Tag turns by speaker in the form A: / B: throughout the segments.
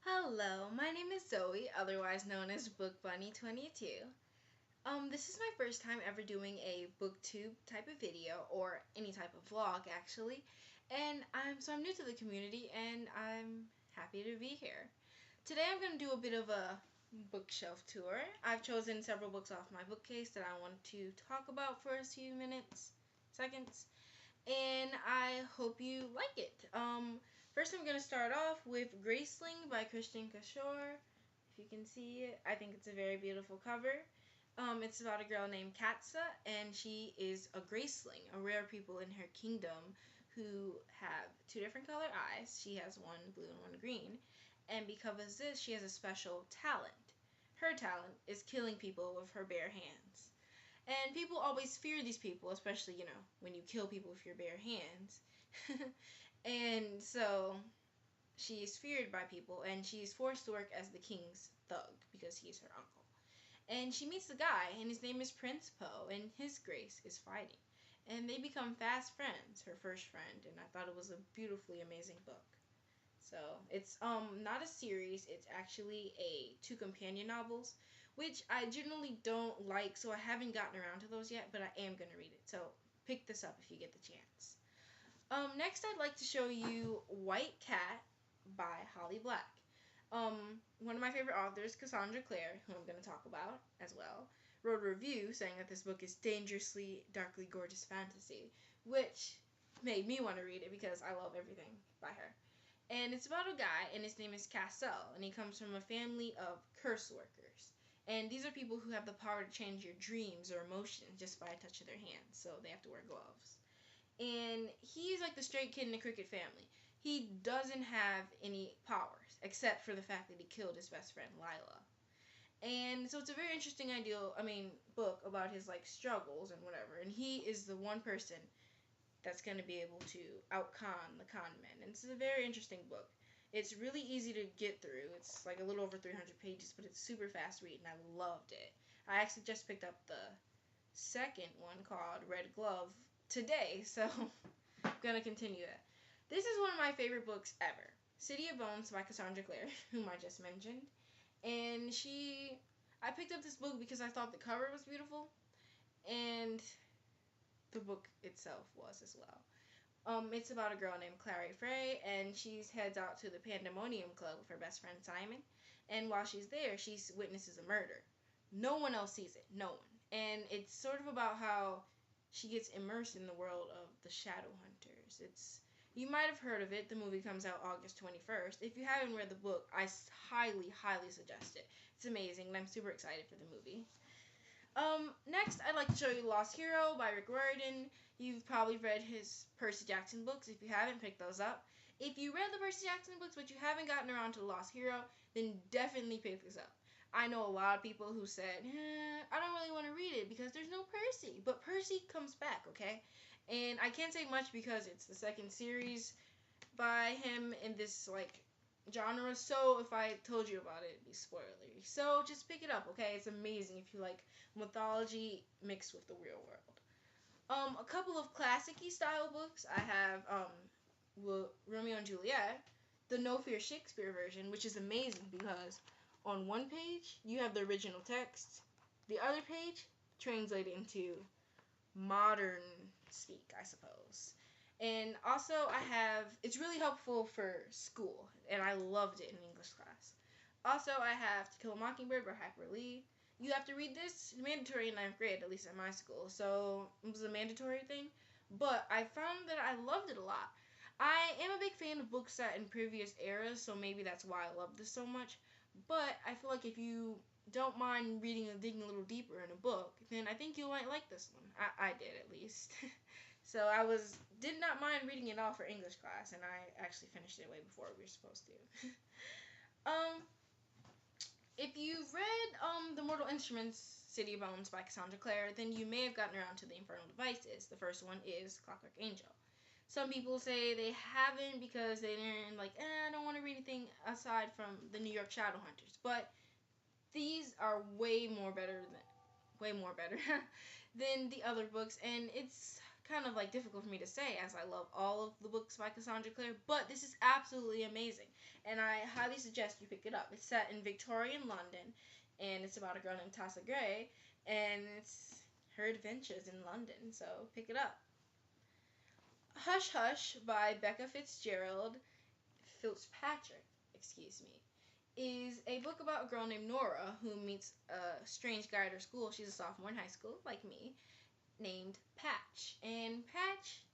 A: Hello, my name is Zoe, otherwise known as Book Bunny 22. This is my first time ever doing a booktube type of video or any type of vlog actually, and I'm new to the community and I'm happy to be here. Today I'm going to do a bit of a bookshelf tour. I've chosen several books off my bookcase that I want to talk about for a few seconds, and I hope you like it. First, I'm going to start off with Graceling by Christian Cashore. If you can see it, I think it's a very beautiful cover. It's about a girl named Katsa, and she is a Graceling, a rare people in her kingdom who have two different color eyes. She has one blue and one green, and because of this, she has a special talent. Her talent is killing people with her bare hands. And people always fear these people, especially, when you kill people with your bare hands. And so she is feared by people, and she is forced to work as the king's thug because he is her uncle. And she meets the guy, and his name is Prince Poe, and his grace is fighting. And they become fast friends, her first friend, and I thought it was a beautifully amazing book. So it's not a series, it's actually a two companion novels, which I generally don't like, so I haven't gotten around to those yet, but I am gonna read it. So pick this up if you get the chance. Next I'd like to show you White Cat by Holly Black. One of my favorite authors, Cassandra Clare, who I'm going to talk about as well, wrote a review saying that this book is dangerously, darkly gorgeous fantasy, which made me want to read it because I love everything by her. And it's about a guy, and his name is Cassell, and he comes from a family of curse workers. And these are people who have the power to change your dreams or emotions just by a touch of their hands, so they have to wear gloves. And he's like the straight kid in the cricket family. He doesn't have any powers, except for the fact that he killed his best friend, Lila. And so it's a very interesting book about his like struggles and whatever. And he is the one person that's going to be able to out-con the con men. And it's a very interesting book. It's really easy to get through. It's like a little over 300 pages, but it's super fast read, and I loved it. I actually just picked up the second one called Red Glove today, so I'm going to continue that. This is one of my favorite books ever. City of Bones by Cassandra Clare, whom I just mentioned. And I picked up this book because I thought the cover was beautiful, and the book itself was as well. It's about a girl named Clary Frey, and she heads out to the Pandemonium Club with her best friend Simon. And while she's there, she witnesses a murder. No one else sees it. No one. And it's sort of about how she gets immersed in the world of the Shadowhunters. You might have heard of it. The movie comes out August 21st. If you haven't read the book, I highly, highly suggest it. It's amazing, and I'm super excited for the movie. Next, I'd like to show you Lost Hero by Rick Riordan. You've probably read his Percy Jackson books. If you haven't, pick those up. If you read the Percy Jackson books, but you haven't gotten around to Lost Hero, then definitely pick this up. I know a lot of people who said, I don't really want to read it because there's no Percy. But Percy comes back, okay? And I can't say much because it's the second series by him in this, genre, so if I told you about it, it'd be spoilery. So just pick it up, okay? It's amazing if you like mythology mixed with the real world. A couple of classic-y style books. I have Romeo and Juliet, the No Fear Shakespeare version, which is amazing because on one page you have the original text, the other page translated into modern speak, I suppose. And also it's really helpful for school, and I loved it in English class. Also, I have To Kill a Mockingbird by Harper Lee. You have to read this, mandatory in 9th grade, at least at my school, so it was a mandatory thing. But I found that I loved it a lot. I am a big fan of books set in previous eras, so maybe that's why I love this so much. But I feel like if you don't mind reading and digging a little deeper in a book, then I think you might like this one. I did, at least. So did not mind reading it all for English class, and I actually finished it way before we were supposed to. um, if you've read The Mortal Instruments, City of Bones by Cassandra Clare, then you may have gotten around to The Infernal Devices. The first one is Clockwork Angel. Some people say they haven't because they didn't I don't want to read anything aside from the New York Shadowhunters. But these are way more better than the other books, and it's kind of like difficult for me to say as I love all of the books by Cassandra Clare, but this is absolutely amazing, and I highly suggest you pick it up. It's set in Victorian London, and it's about a girl named Tessa Gray, and it's her adventures in London, so pick it up. Hush Hush by Becca Fitzpatrick, excuse me, is a book about a girl named Nora who meets a strange guy at her school. She's a sophomore in high school, like me, named Patch. And Patch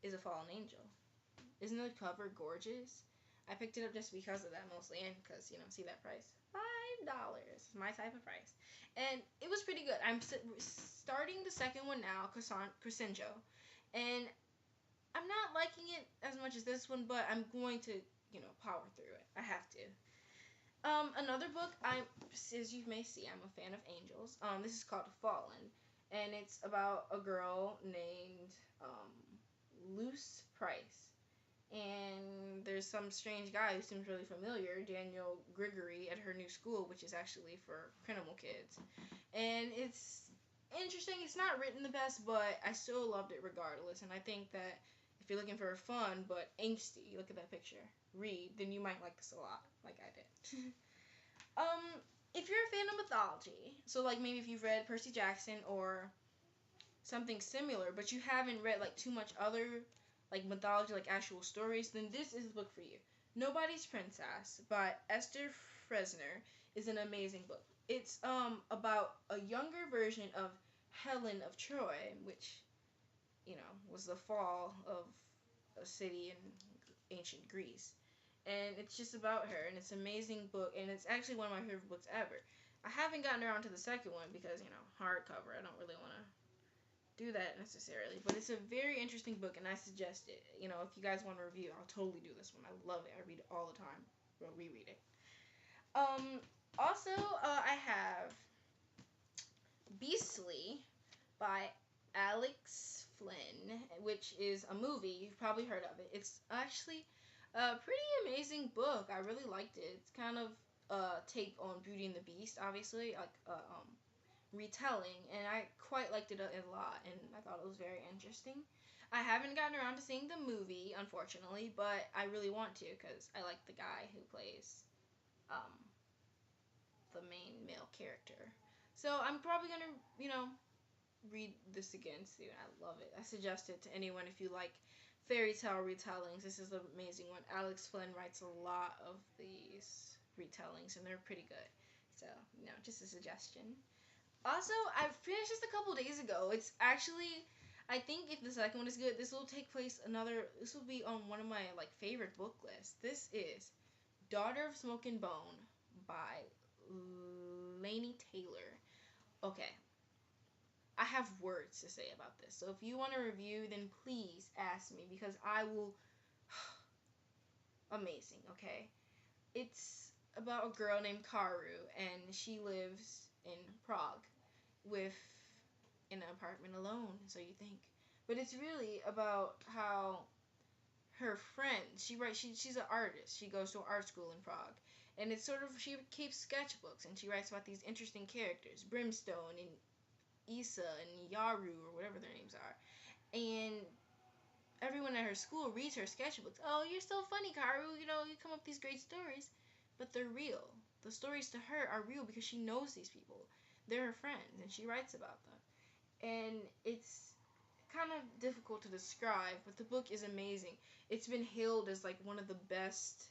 A: is a fallen angel. Isn't the cover gorgeous? I picked it up just because of that mostly, and because, see that price? $5. My type of price. And it was pretty good. I'm starting the second one now, Crescenjo. And I'm not liking it as much as this one, but I'm going to, power through it. I have to. Another book, as you may see, I'm a fan of angels. This is called Fallen, and it's about a girl named Luce Price, and there's some strange guy who seems really familiar, Daniel Grigory, at her new school, which is actually for criminal kids, and it's interesting. It's not written the best, but I still loved it regardless, and I think that if you're looking for a fun but angsty, look at that picture, read, then you might like this a lot, like I did. If you're a fan of mythology, so like maybe if you've read Percy Jackson or something similar, but you haven't read like too much other like mythology, like actual stories, then this is the book for you. Nobody's Princess by Esther Fresner is an amazing book. It's about a younger version of Helen of Troy, which was the fall of a city in ancient Greece. And it's just about her, and it's an amazing book, and it's actually one of my favorite books ever. I haven't gotten around to the second one because, hardcover, I don't really want to do that necessarily, but it's a very interesting book, and I suggest it. If you guys want a review, I'll totally do this one. I love it. I read it all the time, or reread it. Also, I have Beastly by Alex Flynn, which is a movie. You've probably heard of it. It's actually a pretty amazing book. I really liked it. It's kind of a take on Beauty and the Beast, obviously, like retelling, and I quite liked it a lot, and I thought it was very interesting. I haven't gotten around to seeing the movie, unfortunately, but I really want to because I like the guy who plays the main male character. So I'm probably gonna, read this again soon. I love it. I suggest it to anyone if you like fairy tale retellings. This is an amazing one. Alex Flynn writes a lot of these retellings, and they're pretty good. So, just a suggestion. Also, I finished this a couple days ago. It's actually, I think if the second one is good, this will be on one of my favorite book lists. This is Daughter of Smoke and Bone by Laini Taylor. Okay, I have words to say about this. So if you want a review, then please ask me because I will. Amazing, okay? It's about a girl named Karu, and she lives in Prague in an apartment alone, so you think. But it's really about how her friends, she's an artist. She goes to an art school in Prague. And it's sort of, she keeps sketchbooks, and she writes about these interesting characters, Brimstone and Issa and Yaru, or whatever their names are. And everyone at her school reads her sketchbooks. Oh, you're so funny, Karu. You come up with these great stories. But they're real. The stories to her are real because she knows these people. They're her friends, and she writes about them. And it's kind of difficult to describe, but the book is amazing. It's been hailed as one of the best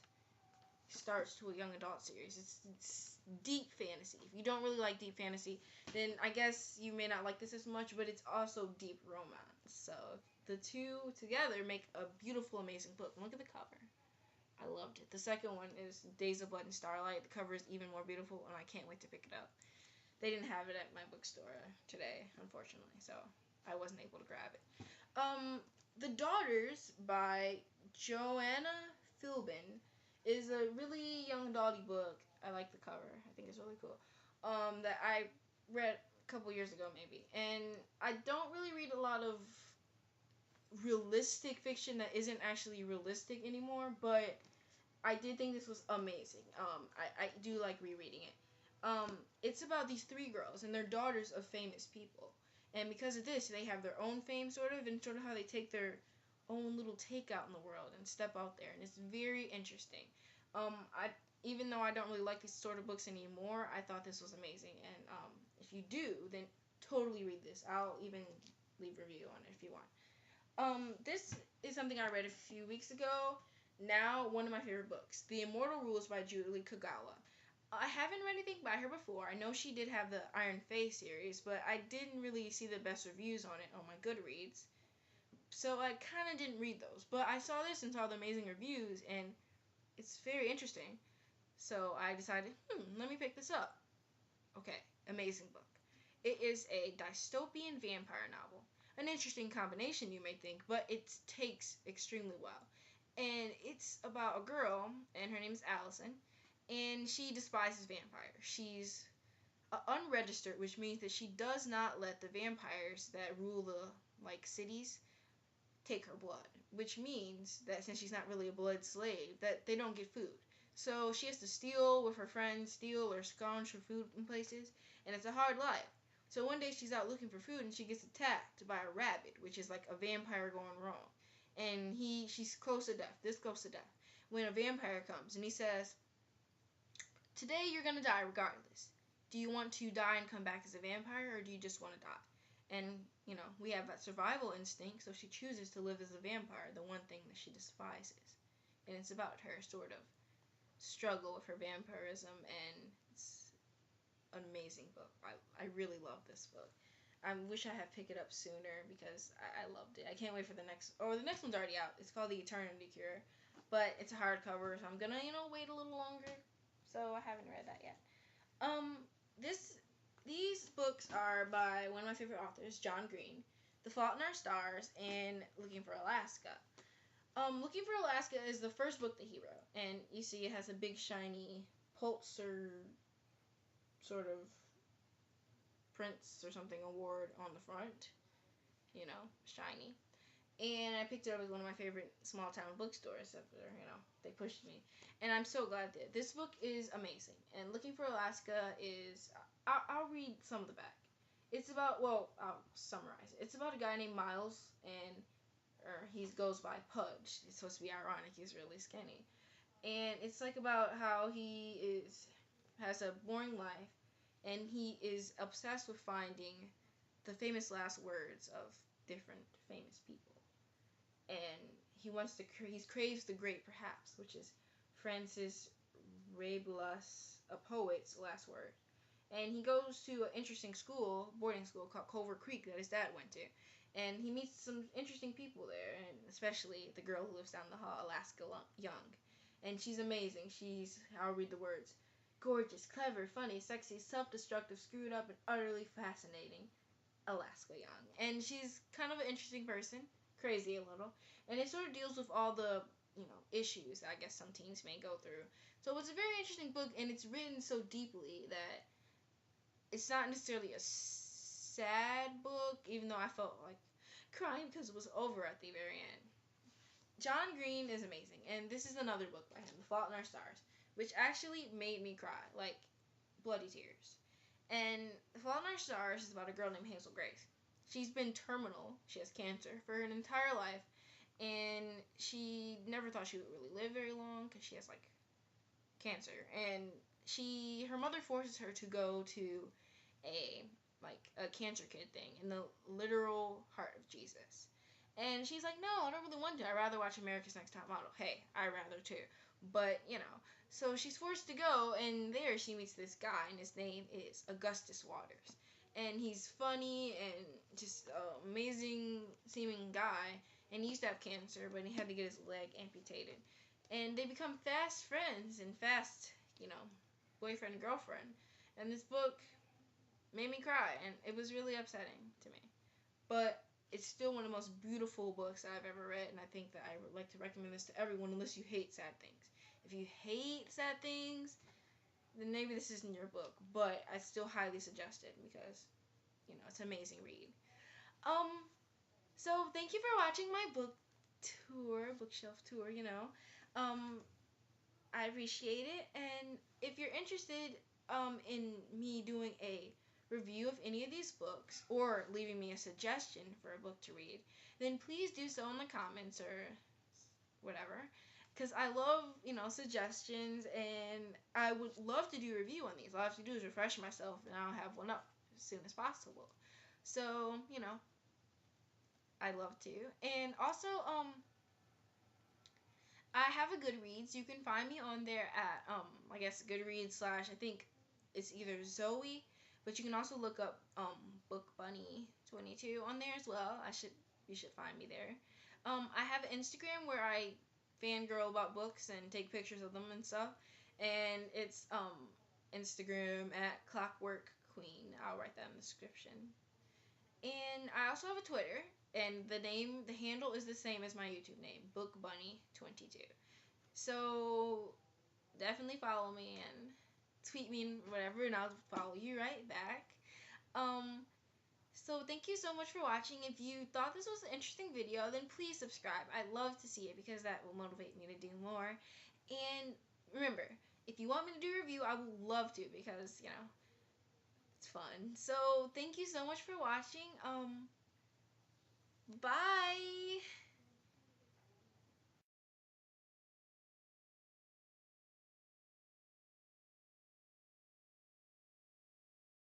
A: starts to a young adult series. It's deep fantasy. If you don't really like deep fantasy, then I guess you may not like this as much, but it's also deep romance. So the two together make a beautiful, amazing book. And look at the cover. I loved it. The second one is Days of Blood and Starlight. The cover is even more beautiful, and I can't wait to pick it up. They didn't have it at my bookstore today, unfortunately, so I wasn't able to grab it. The Daughters by Joanna Philbin is a really young adulty book. I like the cover. I think it's really cool. That I read a couple years ago, maybe. And I don't really read a lot of realistic fiction that isn't actually realistic anymore, but I did think this was amazing. I do like rereading it. It's about these three girls, and they're daughters of famous people. And because of this, they have their own fame, sort of, and sort of how they take their own little take out in the world and step out there. And it's very interesting. I Even though I don't really like these sort of books anymore, I thought this was amazing. And if you do, then totally read this. I'll even leave a review on it if you want. This is something I read a few weeks ago. Now, one of my favorite books, The Immortal Rules by Julie Kagawa. I haven't read anything by her before. I know she did have the Iron Fey series, but I didn't really see the best reviews on it on my Goodreads. So I kind of didn't read those. But I saw this and saw the amazing reviews, and it's very interesting. So I decided, let me pick this up. Okay, amazing book. It is a dystopian vampire novel. An interesting combination, you may think, but it takes extremely well. And it's about a girl, and her name is Allison, and she despises vampires. She's unregistered, which means that she does not let the vampires that rule the cities take her blood, which means that since she's not really a blood slave, that they don't get food. So she has to steal with her friends, steal or scrounge for food in places, and it's a hard life. So one day she's out looking for food and she gets attacked by a rabbit, which is like a vampire gone wrong. And she's close to death, this close to death, when a vampire comes and he says, "Today you're gonna die regardless. Do you want to die and come back as a vampire, or do you just want to die?" And, we have that survival instinct, so she chooses to live as a vampire, the one thing that she despises. And it's about her sort of struggle with her vampirism, and it's an amazing book. I really love this book. I wish I had picked it up sooner because I loved it. I can't wait for the next one's already out. It's called The Eternity Cure, but it's a hardcover, so I'm gonna, wait a little longer. So I haven't read that yet. These books are by one of my favorite authors, John Green. The Fault in Our Stars and Looking for Alaska. Looking for Alaska is the first book that he wrote, and you see it has a big shiny Pulitzer sort of Prince or something award on the front, shiny. And I picked it up at one of my favorite small town bookstores after, they pushed me. And I'm so glad that this book is amazing. And Looking for Alaska is, I'll read some of the back. It's about, I'll summarize it. It's about a guy named Miles, and he goes by Pudge. It's supposed to be ironic. He's really skinny. And it's like about how he has a boring life, and he is obsessed with finding the famous last words of different famous people. And he craves the great perhaps, which is Francis Rabelais, a poet's last word. And he goes to an interesting boarding school called Culver Creek that his dad went to. And he meets some interesting people there, and especially the girl who lives down the hall, Alaska Young. And she's amazing. I'll read the words: gorgeous, clever, funny, sexy, self-destructive, screwed up, and utterly fascinating, Alaska Young. And she's kind of an interesting person, crazy a little. And it sort of deals with all the, issues I guess some teens may go through. So it's a very interesting book, and it's written so deeply that it's not necessarily a sad book, even though I felt like crying because it was over at the very end. John Green is amazing, and this is another book by him, The Fault in Our Stars, which actually made me cry, like bloody tears. And The Fault in Our Stars is about a girl named Hazel Grace. She's been terminal, she has cancer, for her entire life, and she never thought she would really live very long because she has, cancer. And her mother forces her to go to a cancer kid thing in the literal heart of Jesus. And she's like, no, I don't really want to. I'd rather watch America's Next Top Model. Hey, I'd rather too. But, so she's forced to go, and there she meets this guy, and his name is Augustus Waters. And he's funny and just an amazing seeming guy. And he used to have cancer, but he had to get his leg amputated. And they become fast friends and fast, boyfriend and girlfriend. And this book made me cry, and it was really upsetting to me. But it's still one of the most beautiful books I've ever read, and I think that I would like to recommend this to everyone unless you hate sad things. If you hate sad things, then maybe this isn't your book, but I still highly suggest it because, it's an amazing read. So thank you for watching my bookshelf tour, I appreciate it, and if you're interested in me doing a review of any of these books or leaving me a suggestion for a book to read, then please do so in the comments or whatever. Because I love, suggestions, and I would love to do a review on these. All I have to do is refresh myself, and I'll have one up as soon as possible. So, I love to. And also, I have a Goodreads. You can find me on there at I guess Goodreads slash, I think it's either Zoe, but you can also look up Book Bunny 22 on there as well. You should find me there. I have an Instagram where I fangirl about books and take pictures of them and stuff, and it's Instagram at Clockwork Queen. I'll write that in the description. And I also have a Twitter, and the handle is the same as my YouTube name, BookBunny22. So definitely follow me and tweet me and whatever, and I'll follow you right back. Um, so thank you so much for watching. If you thought this was an interesting video, then please subscribe. I'd love to see it because that will motivate me to do more. And remember, if you want me to do a review, I would love to because, it's fun. So thank you so much for watching. Bye!